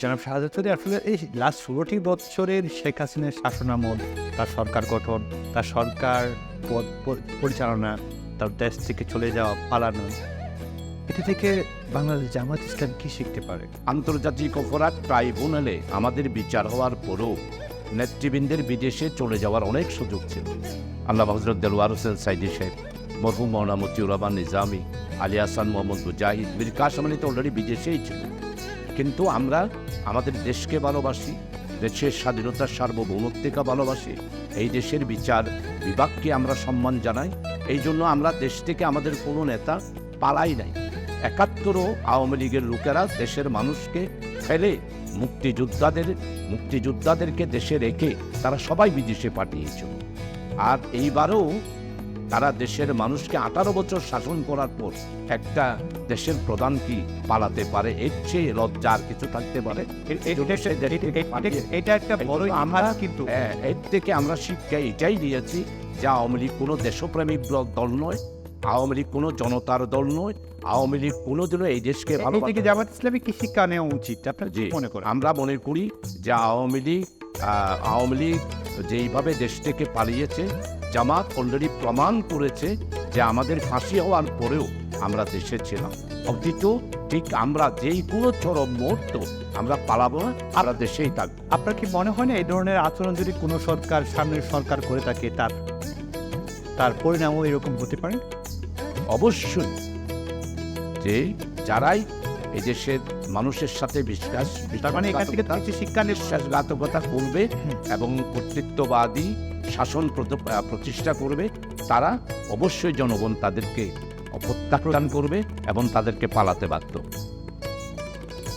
জনাব শাহাদাত চৌধুরী, আসলে এই লাস্ট ১৬টি বৎসরের শেখ হাসিনার শাসনামল, তার সরকার গঠন, তার সরকার পরিচালনা, তার দেশ থেকে চলে যাওয়া, পালানো, এটা থেকে বাংলাদেশ জামায়াত ইসলাম কি শিখতে পারে? আন্তর্জাতিক অপরাধ ট্রাইব্যুনালে আমাদের বিচার হওয়ার পরও নেতৃবৃন্দের বিদেশে চলে যাওয়ার অনেক সুযোগ ছিল। আল্লাহ হজরত দেলোয়ার হোসেন সাইদি সাহেব, মরহুম মৌলানা মতিউর রহমান নিজামী, আলী হাসান মোহাম্মদ মুজাহিদ, মীর কাসেম আলী তো অলরেডি বিদেশেই ছিল। কিন্তু আমরা আমাদের দেশকে ভালোবাসি, দেশের স্বাধীনতার সার্বভৌমত্বকে ভালোবাসি, এই দেশের বিচার বিভাগকে আমরা সম্মান জানাই। এই জন্য আমরা দেশ থেকে আমাদের কোনো নেতা পালাই নাই। ৭১ও আওয়ামী লীগের লোকেরা দেশের মানুষকে ফেলে মুক্তিযোদ্ধাদেরকে দেশে রেখে তারা সবাই বিদেশে পাঠিয়েছিল। আর এইবারও তারা দেশের মানুষকে ১৮ বছর শাসন করার পর একটা দেশের প্রধান কি পালাতে পারে? এর চেয়ে লজ্জা আর কিছু থাকতে পারে? এটা একটা বড় আমরা কিন্তু এর থেকে আমরা শিক্ষা এটাই দিয়েছি যে আওয়ামী লীগ কোনো দেশপ্রেমিক দল নয়, আওয়ামী লীগ কোনো জনতার দল নয়, আওয়ামী লীগ কোনোদিনও এই দেশকে ভালো থেকে জামায়াত ইসলামী কি শিক্ষা নেওয়া উচিত আপনার জি মনে করেন? আমরা মনে করি যে আওয়ামী লীগ যেইভাবে দেশ থেকে পালিয়েছে, জামাত অলরেডি প্রমাণ করেছে যে আমাদের ফাঁসি হওয়ার পরেও আমরা দেশে ছিলাম। অতীত ঠিক আমরা যেই কোনো চরম মুহূর্ত আমরা পালাবো না, আমরা দেশেই থাকবো। আপনার কি মনে হয় না এই ধরনের আচরণ যদি কোনো সরকার, সামনের সরকার করে থাকে, তার পরিণামও এরকম হতে পারে? অবশ্যই, যে যারাই এই দেশের মানুষের সাথে তার মানে এখান থেকে কিছু শিক্ষা নেব। বিশ্বাসঘাতকতা করবে এবং কর্তৃত্ববাদী শাসন প্রতিষ্ঠা করবে, তারা অবশ্যই জনগণ তাদেরকে প্রত্যাখ্যান করবে এবং তাদেরকে পালাতে বাধ্য।